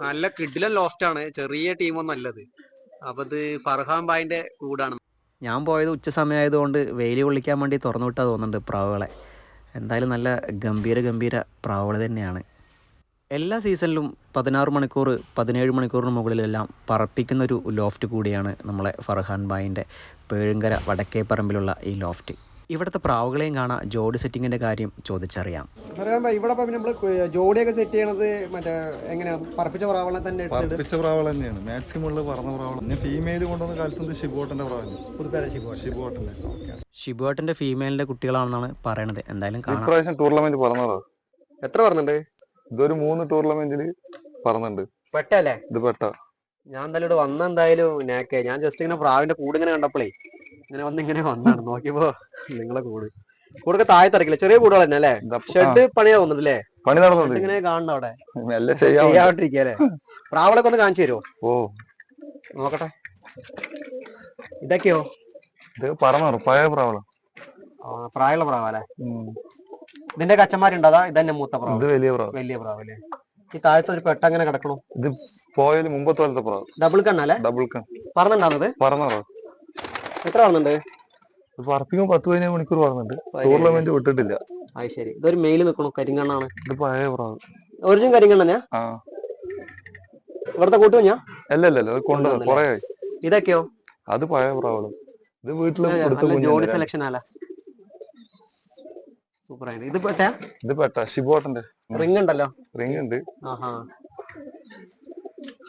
നല്ല കിഡിലൻ ലോഫ്റ്റാണ്, ചെറിയ ടീമൊന്നും അല്ലത്. അപ്പൊ ഇത് ഫർഹാൻ ബായിന്റെ കൂടാണ്. ഞാൻ പോയത് ഉച്ച സമയമായതുകൊണ്ട് വെയിൽ കൊള്ളിക്കാൻ വേണ്ടി തുറന്നു വിട്ടാൽ തോന്നുന്നുണ്ട് പ്രാവുകളെ. എന്തായാലും നല്ല ഗംഭീര പ്രാവുകൾ തന്നെയാണ്. എല്ലാ സീസണിലും 16 മണിക്കൂർ 17 മണിക്കൂറിന് മുകളിലെല്ലാം പറപ്പിക്കുന്നൊരു ലോഫ്റ്റ് കൂടിയാണ് നമ്മളെ ഫർഹാൻ ബായിൻ്റെ പേഴുങ്കര വടക്കേപ്പറമ്പിലുള്ള ഈ ലോഫ്റ്റ്. ഇവിടുത്തെ പ്രാവുകളെയും കാണാം. ജോഡി സെറ്റിങ്ങിൻ്റെ കാര്യം ചോദിച്ചറിയാം. ഇവിടെ നമ്മൾ ജോഡിയൊക്കെ സെറ്റ് ചെയ്യണത് മറ്റേ എങ്ങനെയാ? പറപ്പിച്ച പ്രാവളെ തന്നെ? പറപ്പിച്ച പ്രാവൾ തന്നെയാണ് മാക്സിമം ഉള്ളത്. പറഞ്ഞ പ്രാവൾ പിന്നെ ഫീമെയിൽ കൊണ്ടുവന്ന കാലത്ത് ഷിബോട്ടൻ്റെ പ്രാവല് പുതുപ്പേര ഷിബോട്ടൻ്റെ ഷിബോട്ടൻ്റെ ഫീമെയിലിൻ്റെ കുട്ടികളാണെന്നാണ് പറയണത്. എന്തായാലും ഇപ്രാവശ്യം ടൂർണമെന്റ് പറഞ്ഞതാ. എത്ര പറഞ്ഞിട്ടുണ്ട്? ഇതൊരു 3 ടൂർണമെന്റിൽ പറഞ്ഞിട്ടുണ്ട്. പെട്ടല്ലേ ഇത് പെട്ട. ഞാൻ എന്തായാലും ഇവിടെ വന്ന എന്തായാലും ഞാൻ ജസ്റ്റ് ഇങ്ങനെ പ്രാവിന്റെ കൂട് ഇങ്ങനെ കണ്ടപ്പോഴേ ഇങ്ങനെ വന്നാണ് നോക്കിയപ്പോ നിങ്ങളെ കൂടൊക്കെ താഴെ തിറക്കില്ല, ചെറിയ കൂടുകൾ തന്നെ അല്ലേ? ഷെഡ് പണിയാ തോന്നുന്നുണ്ടല്ലേ? പണി നടന്നു ഇങ്ങനെ കാണണം അവിടെ ചെയ്യാണ്ടിരിക്കല്ലേ. പ്രാവളൊക്കെ ഒന്ന് കാണിച്ചു തരുമോ? ഓ നോക്കട്ടെ. ഇതൊക്കെയോ? ഇത് പറഞ്ഞു പഴയ പ്രാവള. പ്രായമുള്ള പ്രാവല്ലേ? ഇതിന്റെ കച്ചന്മാരുണ്ടോ? അതാ ഇതന്നെ മൂത്ത പ്രാവ്? ഇത് വലിയ പ്രാവല്ലേ? ഈ താഴത്തെ ഒരു പെട്ട അങ്ങനെ കിടക്കണു. ഇത് പോയാലും മുമ്പത്തെ പോലത്തെ പ്രാവ്. ഡബിൾ കണ്ണല്ലേ? ഡബിൾ കൺ. പറഞ്ഞിട്ടുണ്ടാവുന്നത്? പറഞ്ഞോ. എത്ര പറഞ്ഞിട്ടുണ്ട്? പറപ്പിക്കും 10-15 മണിക്കൂർ പറഞ്ഞിട്ടുണ്ട്. ടൂർണമെന്റ് വിട്ടിട്ടില്ല. അത് ശരി. ഇതൊരു മെയില് നിൽക്കണു, കരിങ്കണ്ണാണ്. ഇത് പഴയ പ്രാവ്. ഒറിജിനൽ കരിങ്കണ്ണനാ? ഇവിടുത്തെ കൂട്ടുകുഞ്ഞാ? അല്ലല്ലോ, കൊണ്ടുവന്നത് കൊറേ ആയി. ഇതൊക്കെയോ? അത് പഴയ പ്രാവള്. ഇത് വീട്ടില് ജോഡി സെലക്ഷൻ അല്ല? സൂപ്പർ ആയിട്ട്. ഇത് പെട്ട ഷിബോട്ടന്റെ റിംഗ് ഉണ്ടല്ലോ. റിംഗ് ഉണ്ട്.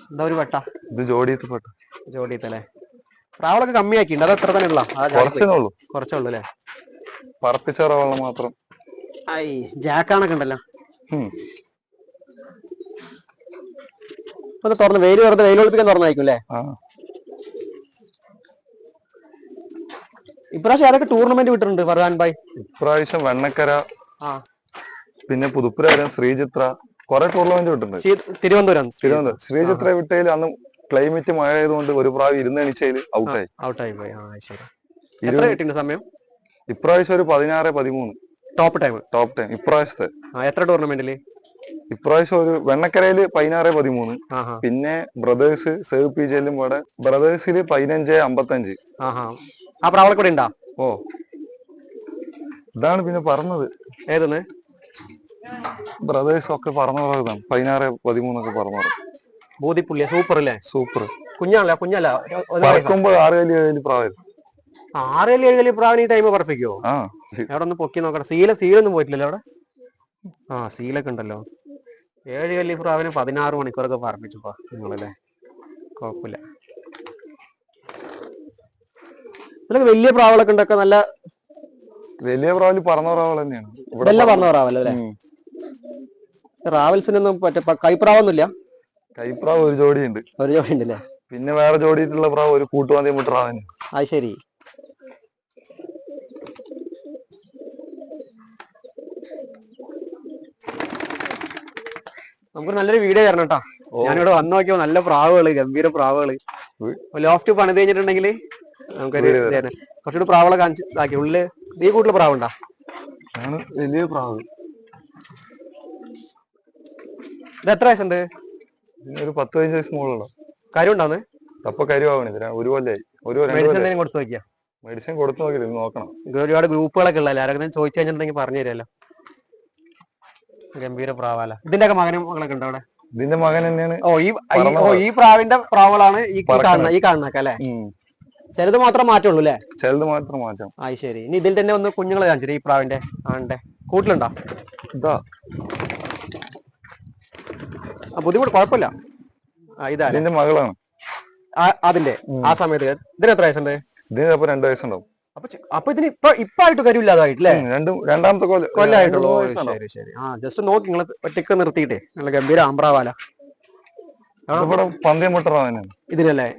എന്താ ഒരു പെട്ട? ഇത് ജോഡിയത്ത് പെട്ട. ജോഡിയത്തല്ലേ? പ്രാവളൊക്കെ കമ്മിയാക്കിണ്ട്. അത് എത്ര തന്നെ ഉള്ള? കുറച്ചുള്ളൂ അല്ലേ? പറപ്പിച്ച പ്രാവള മാത്രം. ജാക്കാണൊക്കെ ഉണ്ടല്ലോ. തുറന്ന് വെറുതെ വെയിലൊളിപ്പിക്കാൻ തുറന്നായിരിക്കും അല്ലേ? ഇപ്രാവശ്യം ഏതൊക്കെ ടൂർണമെന്റ് വിട്ടിട്ടുണ്ട് ഫർഹാൻ ബായ്? ഇപ്രാവശ്യം വെണ്ണക്കര, പിന്നെ പുതുപ്പുരം, ശ്രീചിത്ര, കുറെ ടൂർണമെന്റ് വിട്ടിട്ടുണ്ട്. തിരുവനന്തപുരം ശ്രീചിത്ര വിട്ടതിൽ അന്ന് ക്ലൈമറ്റ് മഴ ആയതുകൊണ്ട് ഒരു പ്രാവ് ഇരുന്നണിച്ചതിൽ ഔട്ടായി പോയി. ശരി. സമയം ഇപ്രാവശ്യം ഒരു 16-13 ടോപ്പ് ടൈം ഇപ്രാവശ്യത്തെ. എത്ര ടൂർണമെന്റില്? ഇപ്രാവശ്യം ഒരു വെണ്ണക്കരയില് 16-13, പിന്നെ ബ്രദേഴ്സ് സേവ് പി ജെല്ലും കൂടെ ബ്രദേഴ്സില് 15-55. ആ പ്രാവളെ കൂടെ ഉണ്ടാ? ഓ ഇതാണ് പിന്നെ പറഞ്ഞത്. ഏതെന്ന്? ബ്രദേഴ്സ് ഒക്കെ പറഞ്ഞു ഇതാണ് 16-13 ഒക്കെ പറഞ്ഞു. ബോധിപ്പുള്ളിയ സൂപ്പർ അല്ലേ? സൂപ്പർ കുഞ്ഞല്ല പറക്കുമ്പോൾ 6-7 പ്രാവ്. 6-7 പ്രാവിന് ഈ ടൈം പറപ്പിക്കോ? എവിടെ ഒന്ന് പൊക്കി നോക്കട്ടെ. സീലൊന്നും പോയിട്ടില്ലല്ലോ അവിടെ? സീലൊക്കെ ഉണ്ടല്ലോ. 7 പ്രാവിന് 16 മണിക്കൂറൊക്കെ പറപ്പിച്ചുപ്പോ നിങ്ങളല്ലേ? കുഴപ്പമില്ല. ഇതിലൊക്കെ വലിയ പ്രാവളൊക്കെ ഉണ്ടൊക്കെ. നല്ല വലിയ പ്രാവല് പറഞ്ഞ പ്രാവൾ തന്നെയാണ്. ഇതെല്ലാം പറഞ്ഞ പ്രാവല്ലേ? റാവൽസിനൊന്നും കൈപ്രാവൊന്നുമില്ല? കൈപ്രാവ് ഒരു ജോഡി ഉണ്ടല്ലേ? പിന്നെ വേറെ ജോഡിയിട്ടുള്ള പ്രാവ് ഒരു കൂട്ടുവാന്തി മുട്ടറാവന്. അത് ശരി. നമുക്ക് നല്ലൊരു വീഡിയോ തരണം കേട്ടോ. ഞാനിവിടെ വന്നു നോക്കിയപ്പോ നല്ല പ്രാവുകള്, ഗംഭീര പ്രാവുകള്. ലോഫ്റ്റ് പണിത് കഴിഞ്ഞിട്ടുണ്ടെങ്കിൽ നമുക്കൊരു കുറച്ചുകൂടി പ്രാവുകളെ കാണിച്ചാക്കി. ഉള്ളില് ഈ കൂട്ടില് പ്രാവുണ്ടാ? വലിയ പ്രാവ്. ഇത് എത്ര വയസ്സുണ്ട്? ഒരു 10-15 വയസ്സ് മുകളിലുള്ള. കരു ഉണ്ടാന്ന്? അപ്പൊ കരുവാവണില്ല. ഒരു കൊല്ലായി. മെഡിസിൻ എന്തെങ്കിലും കൊടുത്തു നോക്കിയാ? മെഡിസിൻ കൊടുത്തു നോക്കില്ല, നോക്കണം. ഒരുപാട് ഗ്രൂപ്പുകളൊക്കെ ഉള്ളല്ലേ? ആരെങ്കിലും ചോദിച്ചു കഴിഞ്ഞിട്ടുണ്ടെങ്കിൽ പറഞ്ഞു തരുമല്ലോ. ഗംഭീര പ്രാവാല. ഇതിന്റെ ഒക്കെ മകളൊക്കെ ഉണ്ടോ അവിടെ? ഇതിന്റെ മകൻ തന്നെയാണ്. ഈ പ്രാവിന്റെ പ്രാവുകളാണ് ഈ കാണുന്നൊക്കെ അല്ലെ? ചിലത് മാത്രം മാറ്റുള്ളൂ അല്ലേ? ചിലത് മാത്രം മാറ്റാം. ശരി. ഇനി ഇതിൽ തന്നെ ഒന്ന് കുഞ്ഞുങ്ങളെ കാണിച്ചു. ഈ പ്രാവിന്റെ ആണ്ടെ കൂട്ടിലുണ്ടോ? ഇതാ ബുദ്ധിമുട്ട് കുഴപ്പമില്ല. ഇതാ ഇതിന്റെ മകളാണ്. അതിന്റെ ആ സമയത്ത് ഇതിന് എത്ര വയസ്സുണ്ട്? ഇതിന് അപ്പൊ 2 വയസ്സുണ്ടാവും. അപ്പൊ ഇതിന് ഇപ്പായിട്ട് കരുവില്ലാതായിട്ടില്ലേ? രണ്ടാമത്തെ കൊല്ലായിട്ടുള്ളൂ. ശരി. ജസ്റ്റ് നോക്കി നിങ്ങൾ ഒറ്റക്ക് നിർത്തിയിട്ടേ. നല്ല ഗംഭീര ആമ്പ്രാവാല. പന്തയം മുട്ടറാവനാണ് ഇതിനല്ലേ?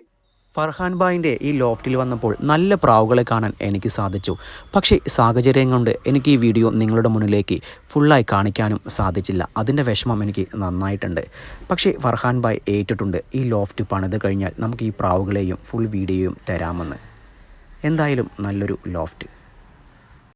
ഫർഹാൻ ബായിൻ്റെ ഈ ലോഫ്റ്റിൽ വന്നപ്പോൾ നല്ല പ്രാവുകളെ കാണാൻ എനിക്ക് സാധിച്ചു. പക്ഷേ സാഹചര്യം കൊണ്ട് എനിക്ക് ഈ വീഡിയോ നിങ്ങളുടെ മുന്നിലേക്ക് ഫുള്ളായി കാണിക്കാനും സാധിച്ചില്ല. അതിൻ്റെ വിഷമം എനിക്ക് നന്നായിട്ടുണ്ട്. പക്ഷേ ഫർഹാൻ ബായ് ഏറ്റിട്ടുണ്ട് ഈ ലോഫ്റ്റ് പണിത് കഴിഞ്ഞാൽ നമുക്ക് ഈ പ്രാവുകളെയും ഫുൾ വീഡിയോയും തരാമെന്ന്. എന്തായാലും നല്ലൊരു ലോഫ്റ്റ്.